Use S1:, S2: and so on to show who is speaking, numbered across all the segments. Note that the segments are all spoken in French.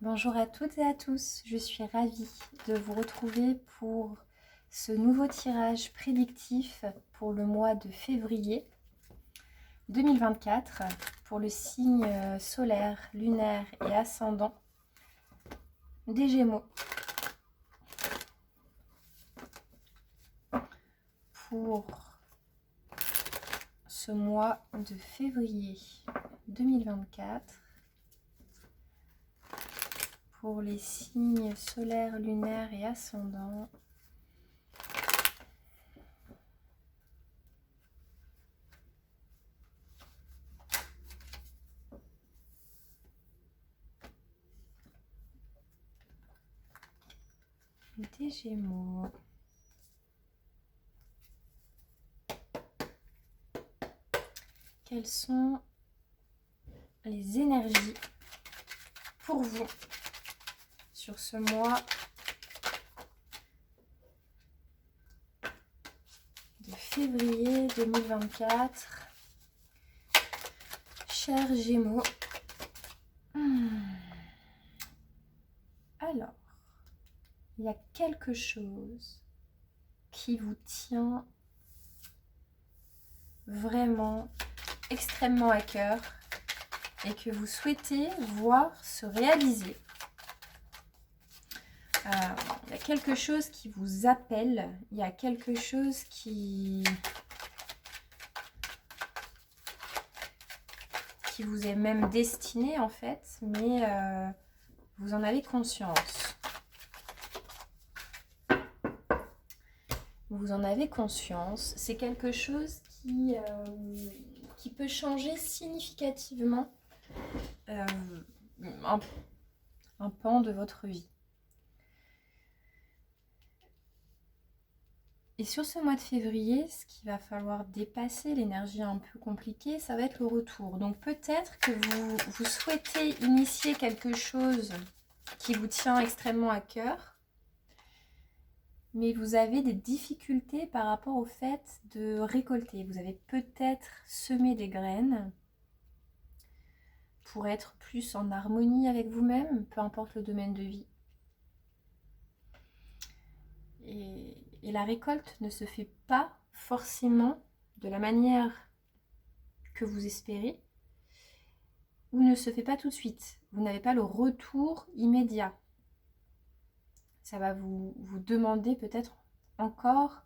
S1: Bonjour à toutes et à tous, je suis ravie de vous retrouver pour ce nouveau tirage prédictif pour le mois de février 2024 pour le signe solaire, lunaire et ascendant des Gémeaux. Pour ce mois de février 2024, pour les signes solaires, lunaires et ascendants, des Gémeaux. Quelles sont les énergies pour vous sur ce mois de février 2024, chers Gémeaux? Alors, il y a quelque chose qui vous tient vraiment extrêmement à cœur et que vous souhaitez voir se réaliser. Il y a quelque chose qui vous appelle, il y a quelque chose qui vous est même destiné en fait, mais vous en avez conscience. Vous en avez conscience, c'est quelque chose qui peut changer significativement un pan de votre vie. Et sur ce mois de février, ce qu'il va falloir dépasser, l'énergie un peu compliquée, ça va être le retour. Donc peut-être que vous souhaitez initier quelque chose qui vous tient extrêmement à cœur, mais vous avez des difficultés par rapport au fait de récolter. Vous avez peut-être semé des graines pour être plus en harmonie avec vous-même, peu importe le domaine de vie. Et la récolte ne se fait pas forcément de la manière que vous espérez, ou ne se fait pas tout de suite. Vous n'avez pas le retour immédiat. Ça va vous demander peut-être encore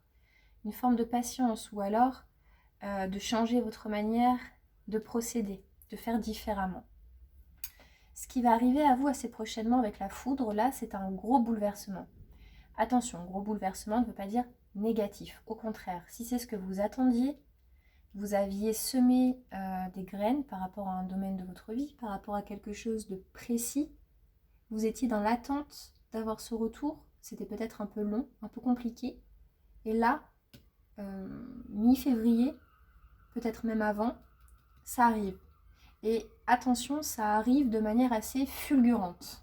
S1: une forme de patience, ou alors de changer votre manière de procéder, de faire différemment. Ce qui va arriver à vous assez prochainement avec la foudre, là, c'est un gros bouleversement. Attention, gros bouleversement ne veut pas dire négatif. Au contraire, si c'est ce que vous attendiez, vous aviez semé des graines par rapport à un domaine de votre vie, par rapport à quelque chose de précis, vous étiez dans l'attente d'avoir ce retour, c'était peut-être un peu long, un peu compliqué. Et là, mi-février, peut-être même avant, ça arrive. Et attention, ça arrive de manière assez fulgurante.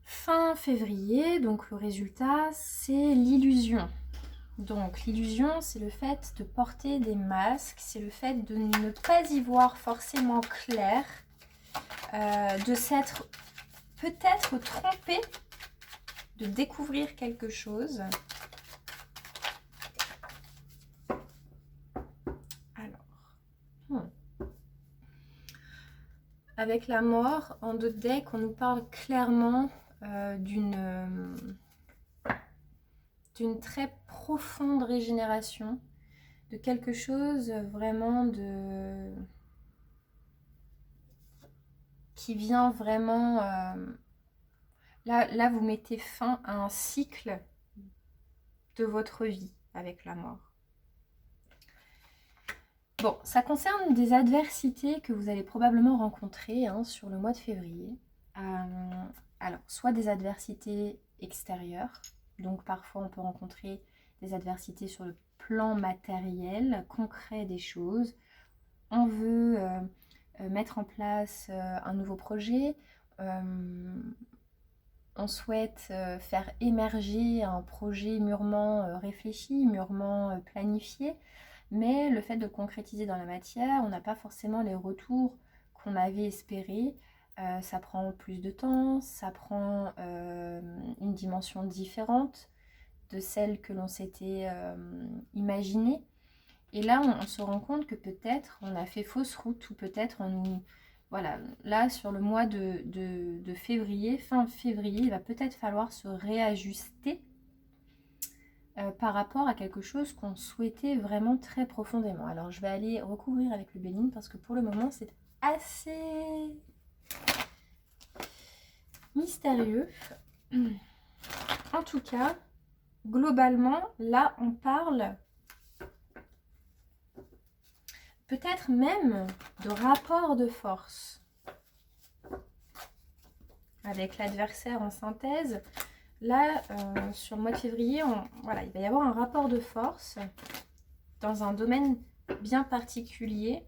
S1: Fin février, donc le résultat, c'est l'illusion. Donc l'illusion, c'est le fait de porter des masques, c'est le fait de ne pas y voir forcément clair, de s'être peut-être trompé, de découvrir quelque chose. Alors, avec la mort, en deux decks, on nous parle clairement d'une très profonde régénération, de quelque chose vraiment qui vient vraiment... Là, vous mettez fin à un cycle de votre vie avec la mort. Bon, ça concerne des adversités que vous allez probablement rencontrer sur le mois de février. Alors, soit des adversités extérieures, Donc parfois on peut rencontrer des adversités sur le plan matériel, concret des choses. On veut mettre en place un nouveau projet. On souhaite faire émerger un projet mûrement réfléchi, mûrement planifié. Mais le fait de le concrétiser dans la matière, on n'a pas forcément les retours qu'on avait espérés. Ça prend plus de temps, ça prend une dimension différente de celle que l'on s'était imaginée. Et là, on se rend compte que peut-être on a fait fausse route ou peut-être on nous... Voilà, là, sur le mois de février, fin février, il va peut-être falloir se réajuster par rapport à quelque chose qu'on souhaitait vraiment très profondément. Alors, je vais aller recouvrir avec le Béline parce que pour le moment, c'est assez mystérieux. En tout cas, globalement, là, on parle peut-être même de rapport de force avec l'adversaire en synthèse. Là, sur le mois de février, voilà, il va y avoir un rapport de force dans un domaine bien particulier.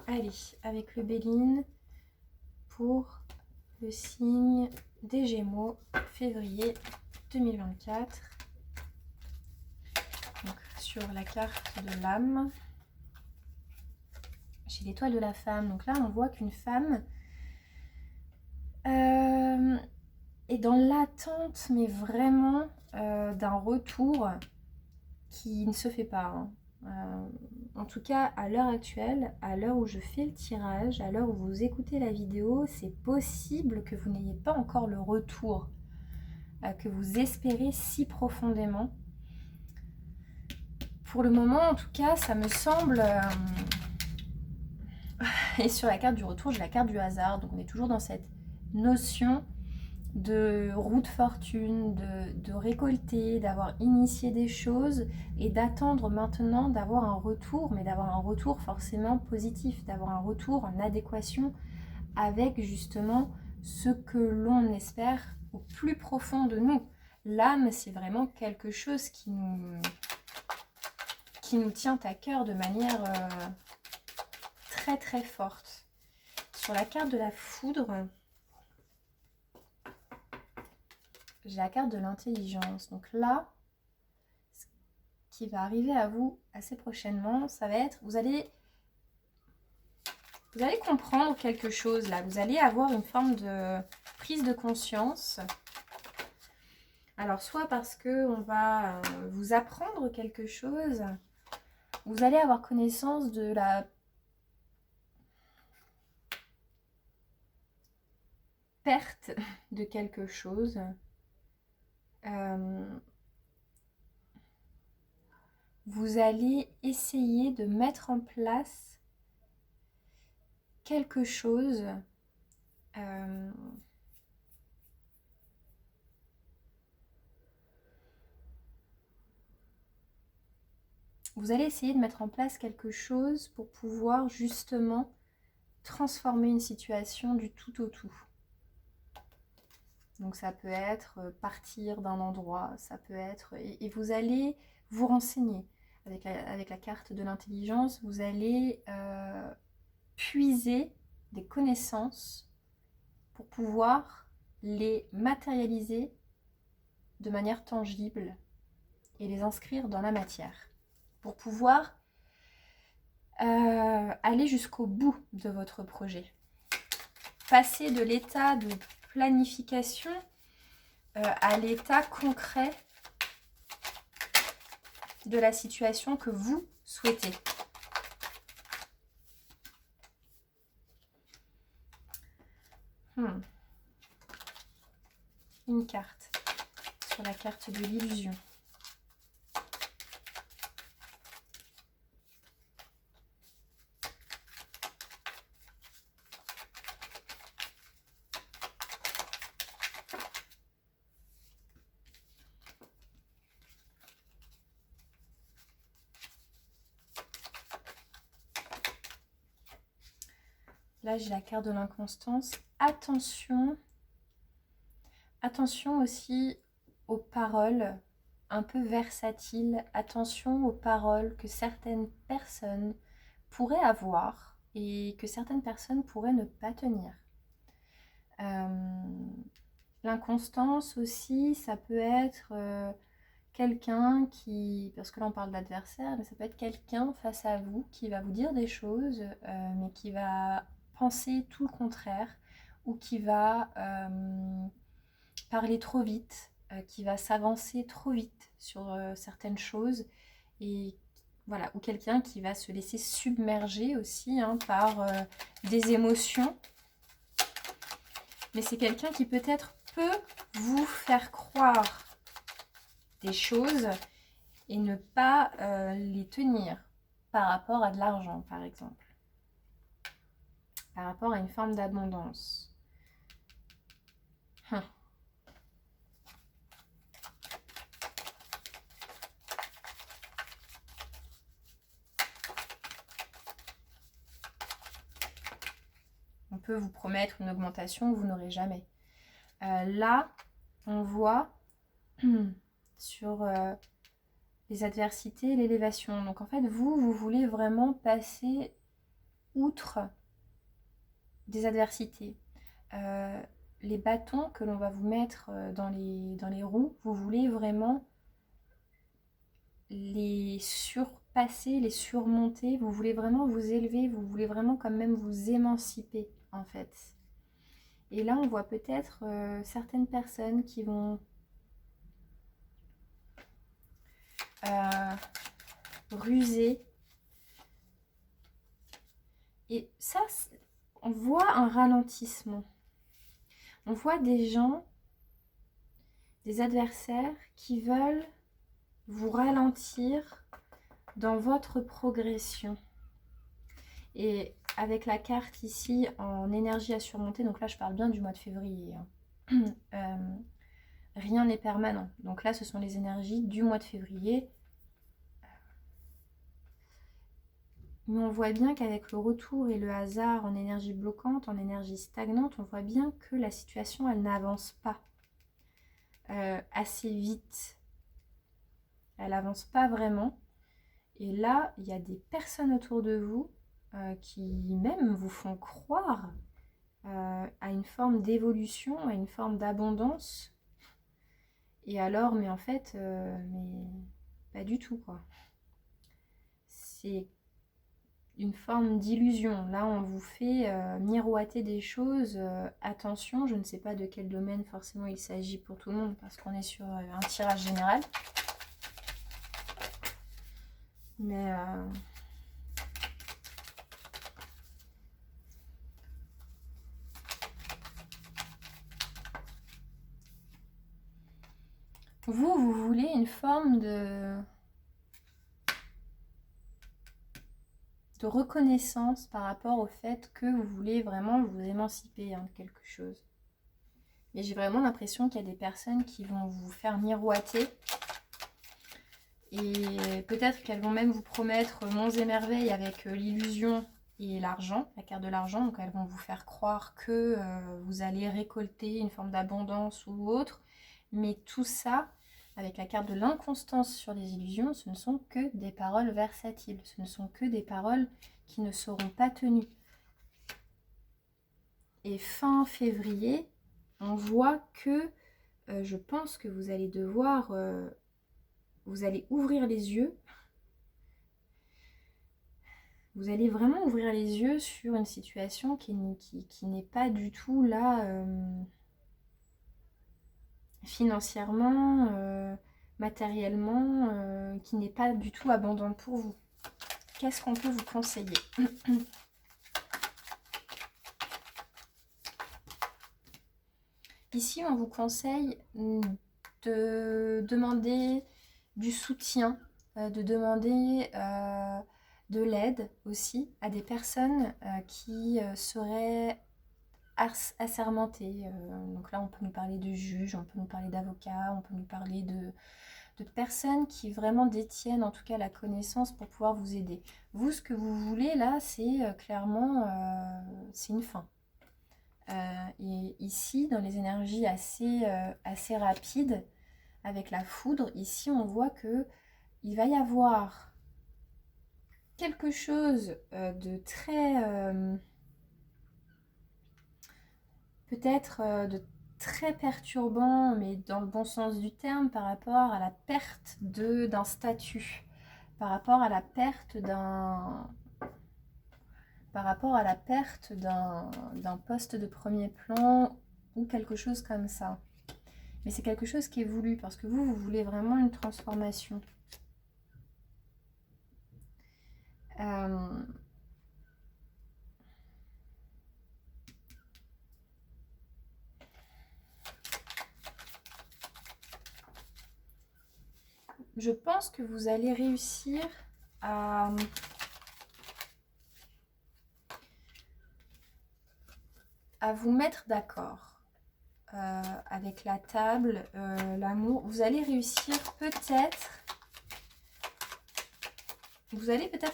S1: Allez, avec le Béline pour le signe des Gémeaux, février 2024. Donc, sur la carte de l'âme, chez l'étoile de la femme. Donc là, on voit qu'une femme est dans l'attente, mais vraiment d'un retour qui ne se fait pas. En tout cas, à l'heure actuelle, à l'heure où je fais le tirage, à l'heure où vous écoutez la vidéo, c'est possible que vous n'ayez pas encore le retour que vous espérez si profondément. Pour le moment, en tout cas, ça me semble... Et sur la carte du retour, j'ai la carte du hasard. Donc on est toujours dans cette notion de roue de fortune, de récolter, d'avoir initié des choses et d'attendre maintenant d'avoir un retour, mais d'avoir un retour forcément positif, d'avoir un retour en adéquation avec justement ce que l'on espère au plus profond de nous. L'âme, c'est vraiment quelque chose qui nous tient à cœur de manière très très forte. Sur la carte de la foudre, j'ai la carte de l'intelligence. Donc là, ce qui va arriver à vous assez prochainement, ça va être, vous allez comprendre quelque chose là. Vous allez avoir une forme de prise de conscience. Alors, soit parce qu'on va vous apprendre quelque chose, vous allez avoir connaissance de la perte de quelque chose. Vous allez essayer de mettre en place quelque chose vous allez essayer de mettre en place quelque chose pour pouvoir justement transformer une situation du tout au tout. Donc ça peut être partir d'un endroit, ça peut être... Et vous allez vous renseigner. Avec la carte de l'intelligence, vous allez puiser des connaissances pour pouvoir les matérialiser de manière tangible et les inscrire dans la matière. Pour pouvoir aller jusqu'au bout de votre projet. Passer de l'état de planification à l'état concret de la situation que vous souhaitez. Une carte sur la carte de l'illusion. Là, j'ai la carte de l'inconstance. Attention. Attention aussi aux paroles un peu versatiles. Attention aux paroles que certaines personnes pourraient avoir et que certaines personnes pourraient ne pas tenir. L'inconstance aussi, ça peut être quelqu'un qui, parce que là on parle d'adversaire, mais ça peut être quelqu'un face à vous qui va vous dire des choses, mais qui va penser tout le contraire, ou qui va parler trop vite, qui va s'avancer trop vite sur certaines choses, et voilà, ou quelqu'un qui va se laisser submerger aussi hein, par des émotions. Mais c'est quelqu'un qui peut-être peut vous faire croire des choses et ne pas les tenir par rapport à de l'argent, par exemple. Par rapport à une forme d'abondance. On peut vous promettre une augmentation que vous n'aurez jamais. Là, on voit sur les adversités, l'élévation. Donc en fait, vous voulez vraiment passer outre des adversités. Les bâtons que l'on va vous mettre dans les roues, vous voulez vraiment les surpasser, les surmonter, vous voulez vraiment vous élever, vous voulez vraiment quand même vous émanciper en fait. Et là on voit peut-être certaines personnes qui vont ruser. Et ça, on voit un ralentissement. On voit des gens, des adversaires qui veulent vous ralentir dans votre progression. Et avec la carte ici en énergie à surmonter, donc là je parle bien du mois de février, hein. Rien n'est permanent. Donc là ce sont les énergies du mois de février. Mais on voit bien qu'avec le retour et le hasard en énergie bloquante, en énergie stagnante, on voit bien que la situation elle n'avance pas assez vite. Elle n'avance pas vraiment. Et là, il y a des personnes autour de vous qui même vous font croire à une forme d'évolution, à une forme d'abondance. Et alors, mais en fait, mais pas du tout, quoi. C'est une forme d'illusion. Là, on vous fait miroiter des choses. Attention, je ne sais pas de quel domaine forcément il s'agit pour tout le monde, parce qu'on est sur un tirage général. Mais vous voulez une forme de reconnaissance par rapport au fait que vous voulez vraiment vous émanciper hein, de quelque chose. Mais j'ai vraiment l'impression qu'il y a des personnes qui vont vous faire miroiter. Et peut-être qu'elles vont même vous promettre monts et merveilles avec l'illusion et l'argent, la carte de l'argent. Donc elles vont vous faire croire que vous allez récolter une forme d'abondance ou autre. Mais tout ça, avec la carte de l'inconstance sur les illusions, ce ne sont que des paroles versatiles. Ce ne sont que des paroles qui ne seront pas tenues. Et fin février, on voit que je pense que vous allez devoir... vous allez ouvrir les yeux. Vous allez vraiment ouvrir les yeux sur une situation qui n'est pas du tout là financièrement, matériellement, qui n'est pas du tout abondante pour vous. Qu'est-ce qu'on peut vous conseiller? Ici, on vous conseille de demander du soutien, de demander de l'aide aussi à des personnes qui seraient assermentées. Donc là, on peut nous parler de juges, on peut nous parler d'avocats, on peut nous parler de personnes qui vraiment détiennent en tout cas la connaissance pour pouvoir vous aider. Vous, ce que vous voulez là, c'est clairement, c'est une fin. Et ici, dans les énergies assez rapides, avec la foudre, ici on voit que il va y avoir quelque chose de très... peut-être de très perturbant, mais dans le bon sens du terme, par rapport à la perte d'un statut, par rapport à la perte d'un poste de premier plan ou quelque chose comme ça. Mais c'est quelque chose qui est voulu parce que vous voulez vraiment une transformation. Je pense que vous allez réussir à vous mettre d'accord avec la table, l'amour. Vous allez réussir peut-être,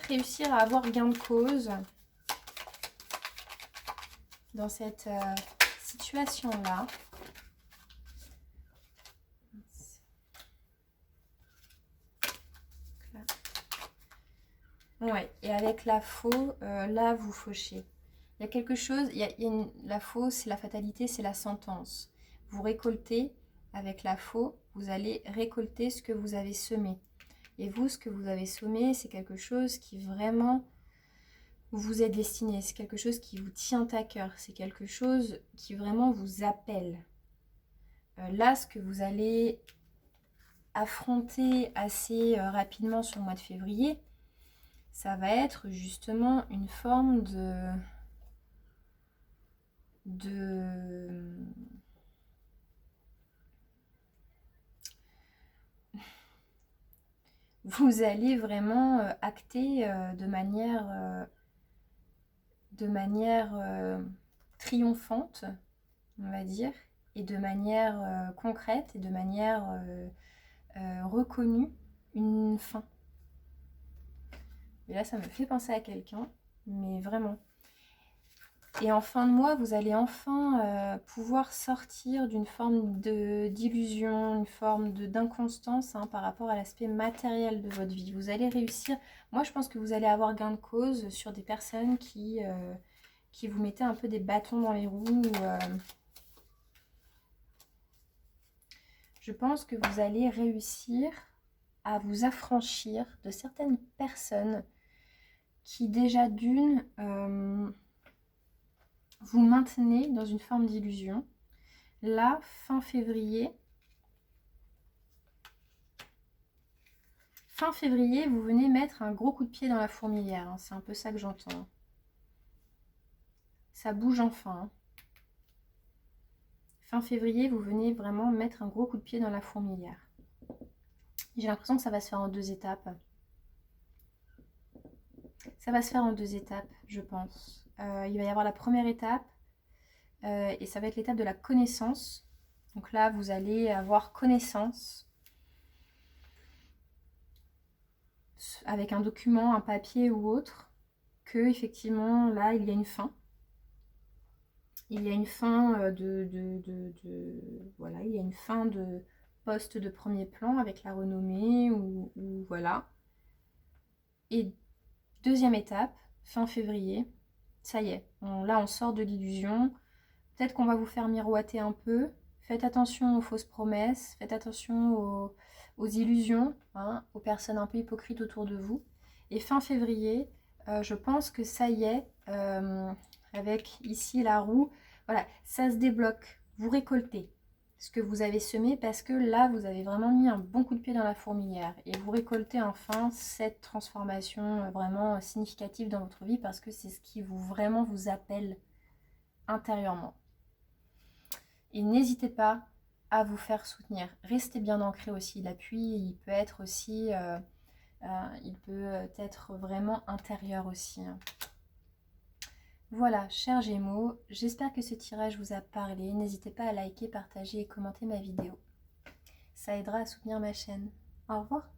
S1: réussir à avoir gain de cause dans cette situation-là. Ouais, et avec la faux, là vous fauchez. Il y a quelque chose, la faux c'est la fatalité, c'est la sentence. Vous récoltez avec la faux, vous allez récolter ce que vous avez semé. Et vous, ce que vous avez semé, c'est quelque chose qui vraiment vous est destiné. C'est quelque chose qui vous tient à cœur. C'est quelque chose qui vraiment vous appelle. Là, ce que vous allez affronter assez rapidement sur le mois de février, ça va être justement une forme vous allez vraiment acter de manière triomphante, on va dire, et de manière concrète et de manière reconnue, une fin. Et là, ça me fait penser à quelqu'un, mais vraiment. Et en fin de mois, vous allez enfin pouvoir sortir d'une forme d'illusion, une forme d'inconstance par rapport à l'aspect matériel de votre vie. Vous allez réussir. Moi, je pense que vous allez avoir gain de cause sur des personnes qui vous mettaient un peu des bâtons dans les roues. Je pense que vous allez réussir à vous affranchir de certaines personnes qui déjà d'une... vous maintenez dans une forme d'illusion. Là, fin février, vous venez mettre un gros coup de pied dans la fourmilière. C'est un peu ça que j'entends. Ça bouge enfin. Fin février, vous venez vraiment mettre un gros coup de pied dans la fourmilière. J'ai l'impression que ça va se faire en 2 étapes. Ça va se faire en 2 étapes, je pense. Il va y avoir la première étape. Et ça va être l'étape de la connaissance. Donc là, vous allez avoir connaissance avec un document, un papier ou autre, que effectivement, là, il y a une fin. Il y a une fin voilà, il y a une fin de poste de premier plan avec la renommée ou voilà. Et deuxième étape, fin février, ça y est, là on sort de l'illusion. Peut-être qu'on va vous faire miroiter un peu. Faites attention aux fausses promesses, faites attention aux illusions, aux personnes un peu hypocrites autour de vous. Et fin février, je pense que ça y est, avec ici la roue, voilà, ça se débloque. Vous récoltez ce que vous avez semé parce que là, vous avez vraiment mis un bon coup de pied dans la fourmilière. Et vous récoltez enfin cette transformation vraiment significative dans votre vie parce que c'est ce qui vraiment vous appelle intérieurement. Et n'hésitez pas à vous faire soutenir. Restez bien ancré aussi. L'appui, il peut être aussi, il peut être vraiment intérieur aussi. Voilà, chers Gémeaux, j'espère que ce tirage vous a parlé. N'hésitez pas à liker, partager et commenter ma vidéo. Ça aidera à soutenir ma chaîne. Au revoir.